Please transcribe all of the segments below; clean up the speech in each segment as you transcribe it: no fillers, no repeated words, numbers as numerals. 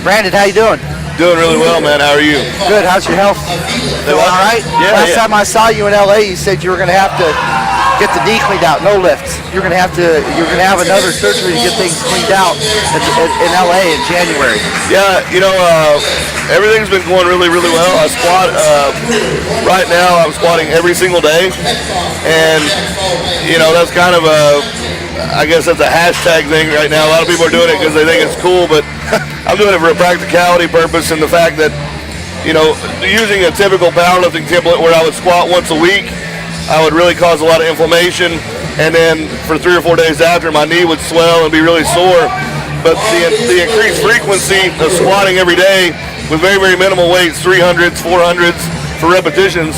Brandon, how you doing? Doing really well, man. How are you? Good. How's your health? Doing all right? Yeah. Last time I saw you in LA, you said you were going to have to get the knee cleaned out, no lifts. You're going to have another surgery to get things cleaned out in LA in January. Yeah, everything's been going really, really well. I squat, right now I'm squatting every single day. And, that's kind of I guess that's a hashtag thing right now. A lot of people are doing it because they think it's cool, but I'm doing it for a practicality purpose and the fact that, using a typical powerlifting template where I would squat once a week, I would really cause a lot of inflammation, and then for 3 or 4 days after, my knee would swell and be really sore. But the increased frequency of squatting every day with very, very minimal weights, 300s, 400s for repetitions,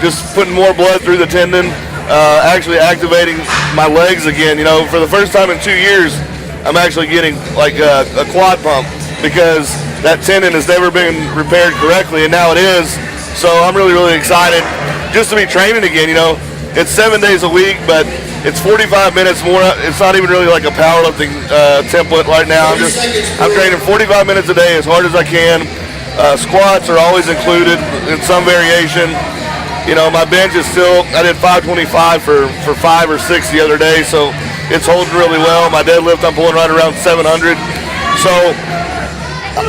just putting more blood through the tendon, actually activating my legs again. For the first time in 2 years, I'm actually getting like a quad pump because that tendon has never been repaired correctly, and now it is. So I'm really, really excited just to be training again. It's 7 days a week, but it's 45 minutes more. It's not even really like a powerlifting template right now. I'm training 45 minutes a day as hard as I can. Squats are always included in some variation. My bench is still, I did 525 for 5 or 6 the other day, so it's holding really well. My deadlift, I'm pulling right around 700. So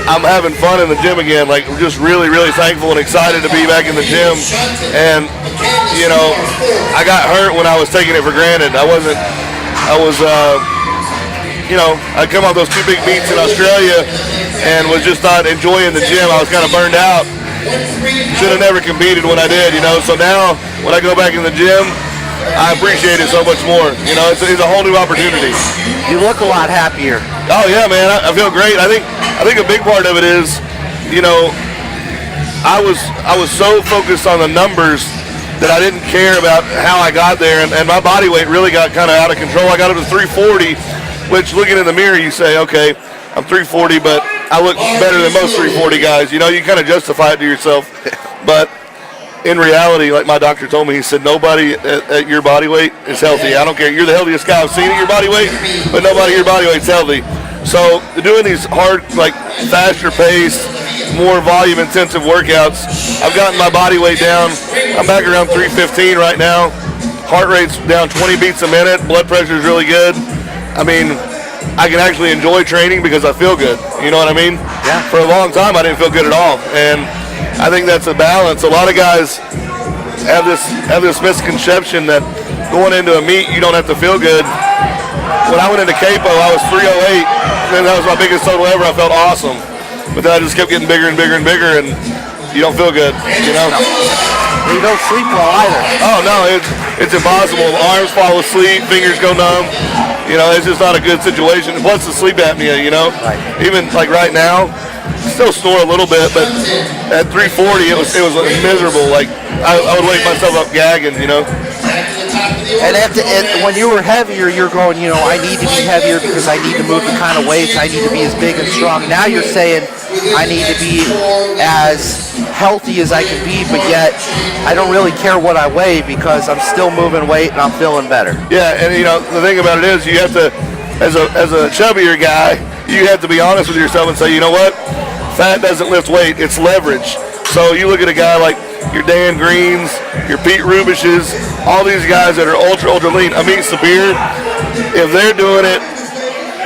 I'm having fun in the gym again. Like, I'm just really, really thankful and excited to be back in the gym. And, I got hurt when I was taking it for granted. I'd come off those 2 big beats in Australia and was just not enjoying the gym. I was kind of burned out. Should have never competed when I did, So now, when I go back in the gym, I appreciate it so much more. It's a whole new opportunity. You look a lot happier. Oh yeah, man, I feel great. I think a big part of it is, I was so focused on the numbers that I didn't care about how I got there, and my body weight really got kind of out of control. I got up to 340, which looking in the mirror, you say, okay, I'm 340, but I look better than most 340 guys. You kind of justify it to yourself, but in reality, like my doctor told me, he said, nobody at your body weight is healthy. I don't care. You're the healthiest guy I've seen at your body weight, but nobody at your body weight's healthy. So doing these hard, like faster paced, more volume intensive workouts, I've gotten my body weight down. I'm back around 315 right now. Heart rate's down 20 beats a minute. Blood pressure is really good. I mean, I can actually enjoy training because I feel good. You know what I mean? Yeah. For a long time, I didn't feel good at all. And I think that's a balance. A lot of guys have this misconception that going into a meet, you don't have to feel good. When I went into Capo, I was 308, and that was my biggest total ever. I felt awesome. But then I just kept getting bigger and bigger and bigger, and you don't feel good, You don't sleep well either. Oh, no, it's impossible. Arms fall asleep, fingers go numb. It's just not a good situation. Plus the sleep apnea, Right. Even like right now, still snore a little bit, but at 340, it was miserable. Like, I would wake myself up gagging, And when you were heavier, you're going, I need to be heavier because I need to move the kind of weights. I need to be as big and strong. Now you're saying I need to be as healthy as I can be, but yet I don't really care what I weigh because I'm still moving weight and I'm feeling better. Yeah, and the thing about it is you have to, as a chubbier guy, you have to be honest with yourself and say, you know what? Fat doesn't lift weight, it's leverage. So you look at a guy like your Dan Greens, your Pete Rubishes, all these guys that are ultra lean. Amit Sabir, if they're doing it,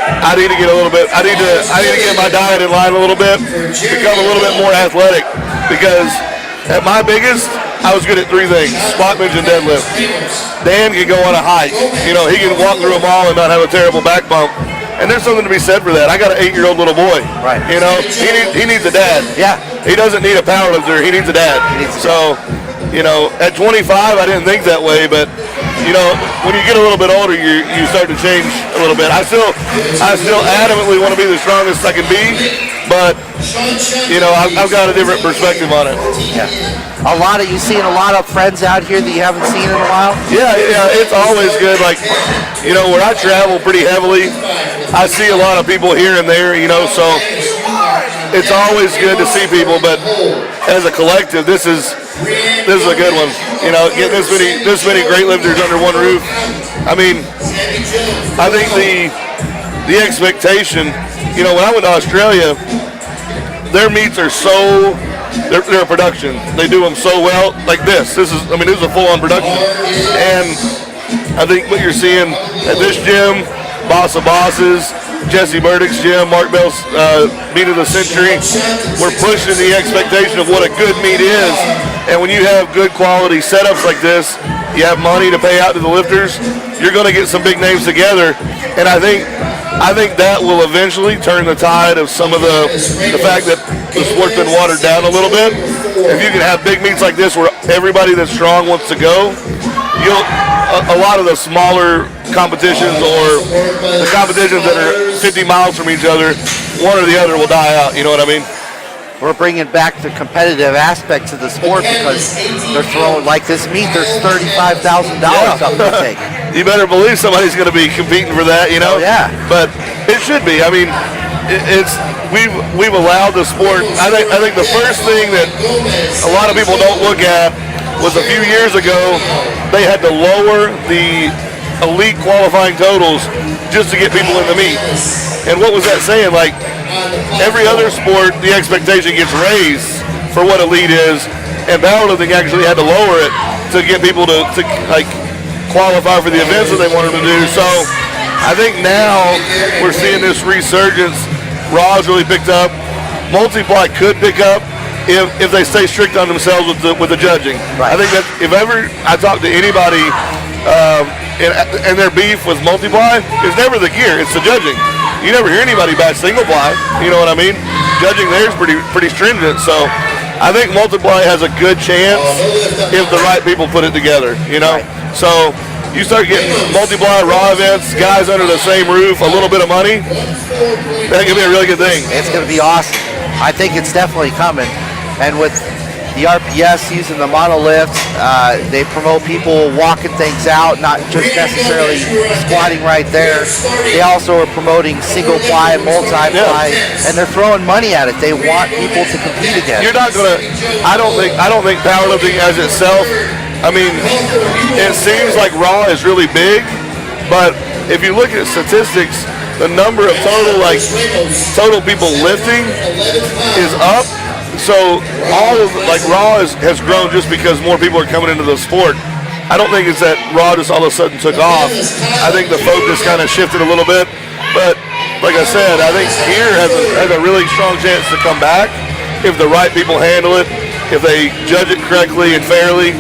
I need to get a little bit. I need to get my diet in line a little bit, become a little bit more athletic. Because at my biggest, I was good at 3 things: squat, bench, and deadlift. Dan can go on a hike. He can walk through a mall and not have a terrible back bump. And there's something to be said for that. I got an 8-year-old little boy. Right. He needs a dad. Yeah. He doesn't need a powerlifter. He needs a dad. So, at 25, I didn't think that way, but when you get a little bit older, you start to change a little bit. I still adamantly want to be the strongest I can be, but I've got a different perspective on it. Yeah. You seeing a lot of friends out here that you haven't seen in a while? Yeah, it's always good. Like, where I travel pretty heavily, I see a lot of people here and there, so it's always good to see people, but as a collective, this is a good one. Getting this many great lifters under one roof. I mean, I think the expectation, when I went to Australia, their meets are so, they're a production. They do them so well. Like this is a full-on production. And I think what you're seeing at this gym, Boss of Bosses, Jesse Burdick's gym, Mark Bell's meet of the century, we're pushing the expectation of what a good meet is. And when you have good quality setups like this, you have money to pay out to the lifters, you're going to get some big names together. And I think that will eventually turn the tide of some of the fact that the sport's been watered down a little bit. If you can have big meets like this where everybody that's strong wants to go, a lot of the smaller competitions or the competitions that are 50 miles from each other, one or the other will die out. You know what I mean? We're bringing back the competitive aspects of the sport because they're throwing, like this meet, there's $35,000 up to take. You better believe somebody's going to be competing for that, you know? Oh, yeah. But it should be. I mean, we've allowed the sport. I think the first thing that a lot of people don't look at was a few years ago they had to lower the elite qualifying totals just to get people in the meet. And what was that saying? Like, every other sport, the expectation gets raised for what elite is, and powerlifting actually had to lower it to get people to like qualify for the events that they wanted to do. So I think now we're seeing this resurgence. Raw's really picked up. Multiply could pick up if they stay strict on themselves with the judging. Right. I think that if ever I talk to anybody and their beef with Multiply, it's never the gear, it's the judging. You never hear anybody bash single ply. You know what I mean? Judging there is pretty stringent. So I think Multiply has a good chance if the right people put it together. You know, right. So you start getting Multiply, Raw events, guys under the same roof, a little bit of money. That could be a really good thing. It's going to be awesome. I think it's definitely coming. And with the RPS using the monoliths, they promote people walking things out, not just necessarily squatting right there. They also are promoting single ply and multi-ply, and they're throwing money at it. They want people to compete again. You're not gonna. I don't think powerlifting as itself. I mean, it seems like Raw is really big, but if you look at statistics, the number of total people lifting is up. So all of Raw has grown just because more people are coming into the sport. I don't think it's that Raw just all of a sudden took off. I think the focus kind of shifted a little bit. But like I said, I think gear has a really strong chance to come back if the right people handle it, if they judge it correctly and fairly.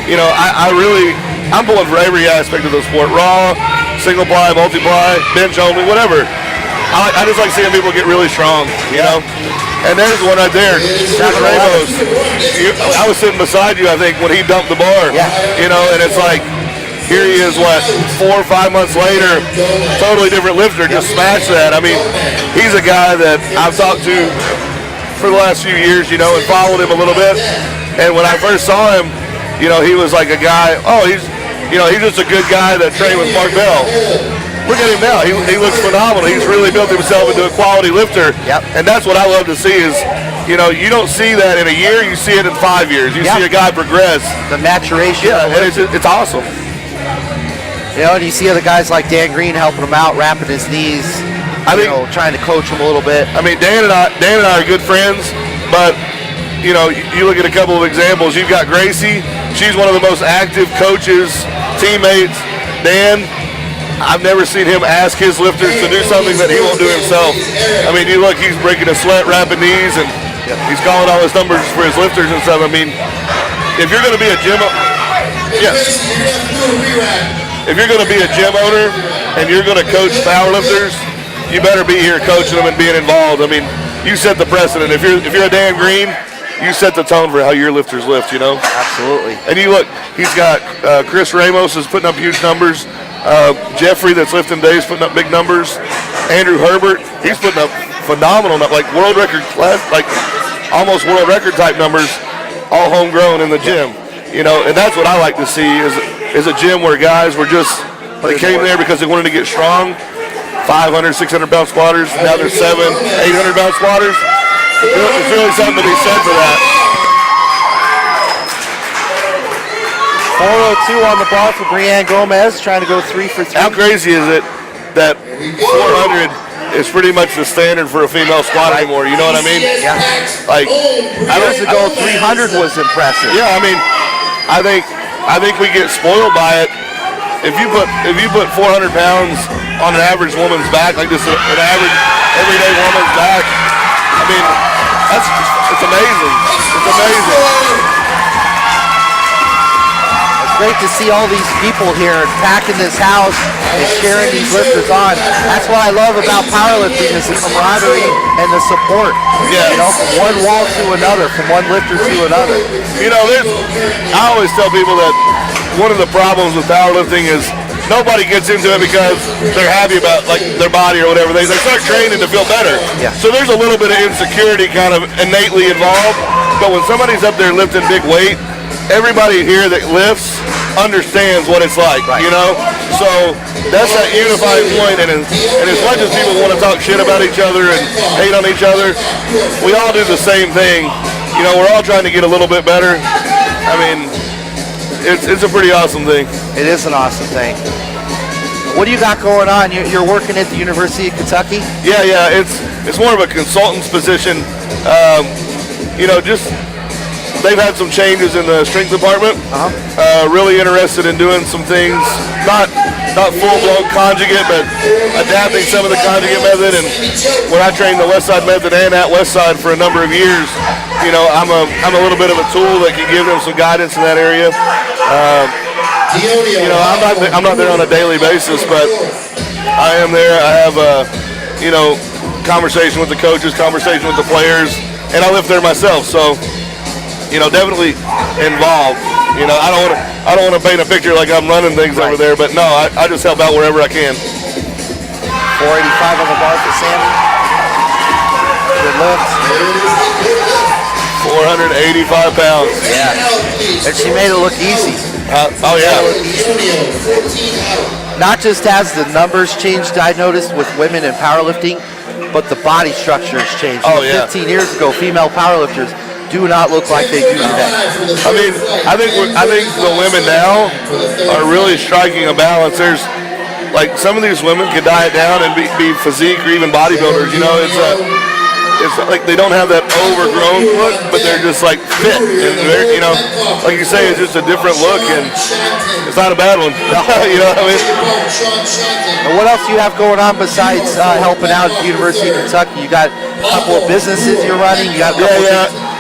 You know, I'm pulling for every aspect of the sport: Raw, single ply, multiply, bench only, whatever. I just like seeing people get really strong, you know. And there's one right there, Ramos. I was sitting beside you, I think, when he dumped the bar. Yeah. You know, and it's like, here he is, 4 or 5 months later, totally different lifter, just smashed that. I mean, he's a guy that I've talked to for the last few years, you know, and followed him a little bit. And when I first saw him, you know, he was like a guy, he's just a good guy that trained with Mark Bell. Look at him now. He looks phenomenal. He's really built himself into a quality lifter. Yep. And that's what I love to see is, you know, you don't see that in a year. You see it in 5 years. You see a guy progress. The maturation. Yeah, and it's awesome. You know, and you see other guys like Dan Green helping him out, wrapping his knees, trying to coach him a little bit. I mean, Dan and I are good friends, but, you know, you look at a couple of examples. You've got Gracie. She's one of the most active coaches, teammates. Dan, I've never seen him ask his lifters to do something that he won't do himself. I mean, you look, he's breaking a sweat, wrapping knees, and he's calling all his numbers for his lifters and stuff. I mean, if you're going to be a gym, if you're going to be a gym owner and you're going to coach powerlifters, you better be here coaching them and being involved. I mean, you set the precedent. If you're a Dan Green, you set the tone for how your lifters lift, you know? Absolutely. And you look, he's got Chris Ramos is putting up huge numbers. Jeffrey that's lifting days putting up big numbers. Andrew Herbert, he's putting up phenomenal, like world record class, like almost world record type numbers, all homegrown in the gym. You know, and that's what I like to see is a gym where guys were they came there because they wanted to get strong. 500, 600 pound squatters. Now they're 700, 800 pound squatters. It's really something to be said for that. 402 on the bar for Brianne Gomez, trying to go 3 for 3. How crazy is it that 400 is pretty much the standard for a female squat anymore. You know what I mean? Yeah. Like years ago, 300 was impressive. Yeah, I mean, I think we get spoiled by it. If you put 400 pounds on an average woman's back, like this, an average everyday woman's back, I mean, it's amazing. It's amazing. It's great to see all these people here packing this house and sharing these lifters on. That's what I love about powerlifting is the camaraderie and the support. Yeah. You know, from one wall to another, from one lifter to another. You know, I always tell people that one of the problems with powerlifting is nobody gets into it because they're happy about like their body or whatever. They start training to feel better. Yeah. So there's a little bit of insecurity kind of innately involved. But when somebody's up there lifting big weight, everybody here that lifts understands what it's like, right. You know? So that's that unifying point. And as much as people want to talk shit about each other and hate on each other, we all do the same thing. You know, we're all trying to get a little bit better. I mean, it's a pretty awesome thing. It is an awesome thing. What do you got going on? You're working at the University of Kentucky? Yeah. It's more of a consultant's position. You know, just they've had some changes in the strength department. Really interested in doing some things, not full-blown conjugate, but adapting some of the conjugate method. And when I trained the West Side method and at West Side for a number of years, you know, I'm a little bit of a tool that can give them some guidance in that area. You know, I'm not there on a daily basis, but I am there. I have you know, conversation with the coaches, conversation with the players, and I live there myself. So, you know, definitely involved. You know, I don't want to paint a picture like I'm running things over there, but no, I just help out wherever I can. 485 on the bar for Sammy. Good lift. 485 pounds. Yeah. And she made it look easy. Oh yeah. Not just has the numbers changed, I noticed, with women in powerlifting, but the body structure has changed. Oh yeah. 15 years ago, female powerlifters do not look like they do today. I mean, I think the women now are really striking a balance. There's like some of these women can diet down and be physique or even bodybuilders. You know, it's like they don't have that overgrown look, but they're just like fit and they're, you know, like you say, it's just a different look and it's not a bad one. You know what I mean? And what else do you have going on besides helping out at the University of Kentucky? You got a couple of businesses you're running. You got a couple of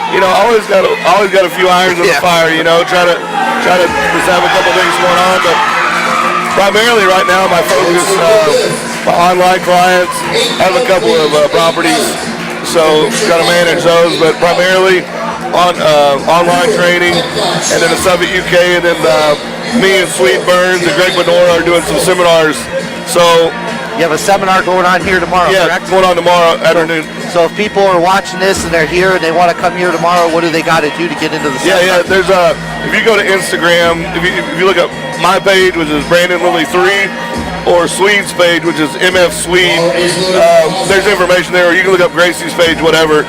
You know, always got a few irons in the fire. You know, try to just have a couple things going on, but primarily right now my focus, my online clients. I have a couple of properties, so got to manage those, but primarily on online training, and then the Summit UK, and then me and Sweet Burns and Greg Benora are doing some seminars. So you have a seminar going on here tomorrow, correct? Yeah, going on tomorrow afternoon. So if people are watching this and they're here and they want to come here tomorrow, what do they got to do to get into the seminar? Yeah. There's if you go to Instagram, if you look up my page, which is Brandon Lilly 3, or Swede's page, which is MF Swede, there's information there. Or you can look up Gracie's page, whatever.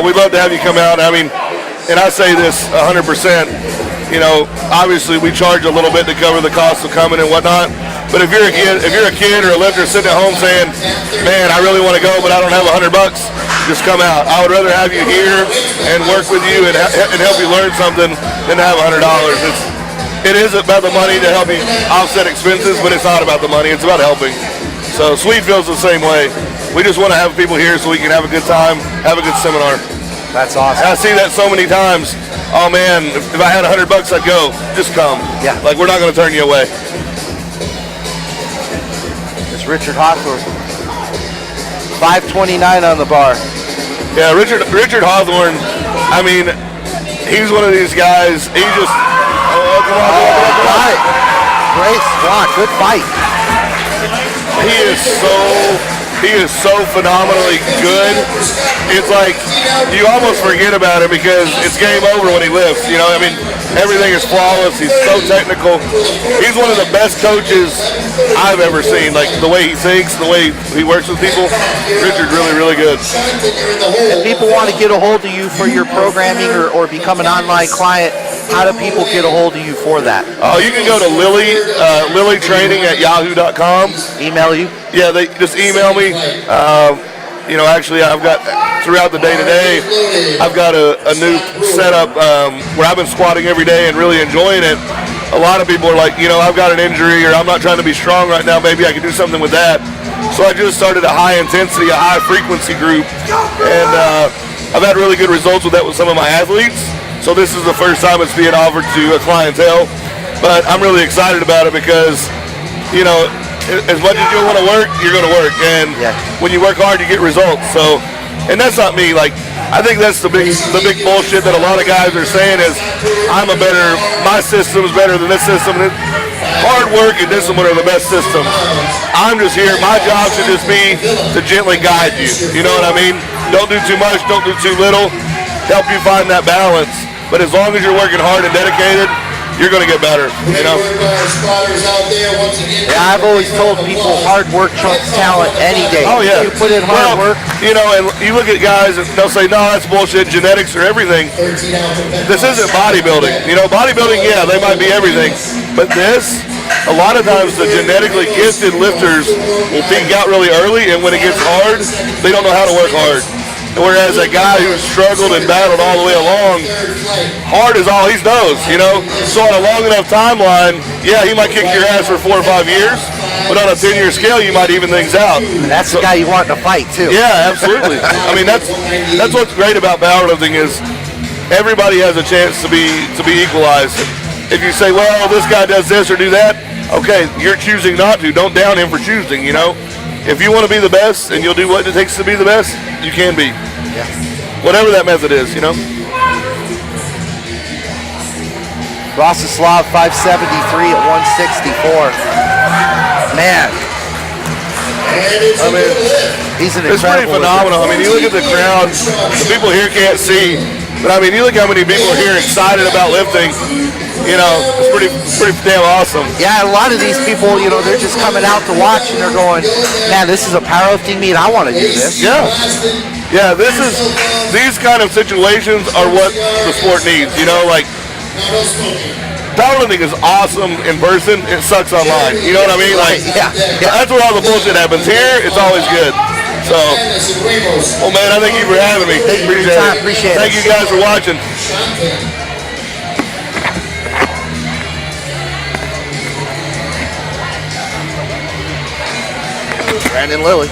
We'd love to have you come out. I mean, and I say this 100%. You know, obviously we charge a little bit to cover the cost of coming and whatnot. But if you're a kid or a lifter sitting at home saying, "Man, I really want to go, but I don't have $100," just come out. I would rather have you here and work with you and help you learn something than to have $100. It is about the money to help you offset expenses, but it's not about the money. It's about helping. So Sweet feels the same way. We just want to have people here so we can have a good time, have a good seminar. That's awesome. And I see that so many times. Oh man, if I had $100, I'd go. Just come. Yeah. Like, we're not going to turn you away. It's Richard Hawthorne. 529 on the bar. Yeah, Richard Hawthorne, I mean, he's one of these guys, he just, Got it. Great squat, good fight. He is so phenomenally good. It's like you almost forget about him because it's game over when he lifts. You know, I mean, everything is flawless. He's so technical. He's one of the best coaches I've ever seen. Like the way he thinks, the way he works with people. Richard's really, really good. If people want to get a hold of you for your programming or become an online client, How do people get a hold of you for that? Oh, you can go to Lilly, lilytraining@yahoo.com. Email you? Yeah, they just email me. You know, actually, I've got throughout the day today, I've got a new setup where I've been squatting every day and really enjoying it. A lot of people are like, you know, I've got an injury or I'm not trying to be strong right now. Maybe I can do something with that. So I just started a high intensity, a high frequency group, and I've had really good results with that with some of my athletes. So this is the first time it's being offered to a clientele, but I'm really excited about it because, you know, as much as you want to work, you're going to work, and when you work hard, you get results. So, and that's not me. Like, I think that's the big bullshit that a lot of guys are saying is, my system's better than this system. Hard work and discipline are the best systems. I'm just here. My job should just be to gently guide you. You know what I mean? Don't do too much. Don't do too little. Help you find that balance. But as long as you're working hard and dedicated, you're going to get better, you know? Yeah, I've always told people hard work trumps talent any day. Oh, yeah. You put in hard work. You know, and you look at guys and they'll say, no, that's bullshit, genetics or everything. This isn't bodybuilding. You know, bodybuilding, yeah, they might be everything. But this, a lot of times the genetically gifted lifters will peak out really early, and when it gets hard, they don't know how to work hard. Whereas a guy who's struggled and battled all the way along, hard is all he knows, you know? So on a long enough timeline, yeah, he might kick your ass for 4 or 5 years, but on a 10-year scale, you might even things out. And that's the guy you want to fight, too. Yeah, absolutely. I mean, that's what's great about powerlifting is everybody has a chance to be equalized. If you say, well, this guy does this or do that, okay, you're choosing not to. Don't down him for choosing, you know? If you want to be the best and you'll do what it takes to be the best, you can be. Yeah. Whatever that method is, you know? Rostislav 573 at 164. Man. I mean, he's an it's pretty incredible phenomenal. I mean, you look at the crowd, the people here can't see, but I mean, you look how many people are here excited about lifting. You know, it's pretty damn awesome. Yeah, a lot of these people, you know, they're just coming out to watch and they're going, man, this is a powerlifting meet. I want to do this. Yeah. Yeah, these kind of situations are what the sport needs, you know, like powerlifting is awesome in person, it sucks online. You know what I mean? Like, yeah. That's where all the bullshit happens. Here, it's always good. So, well, man, I thank you for having me. Thank you for your time. Appreciate it. Thank you guys for watching. Brandon Lilly.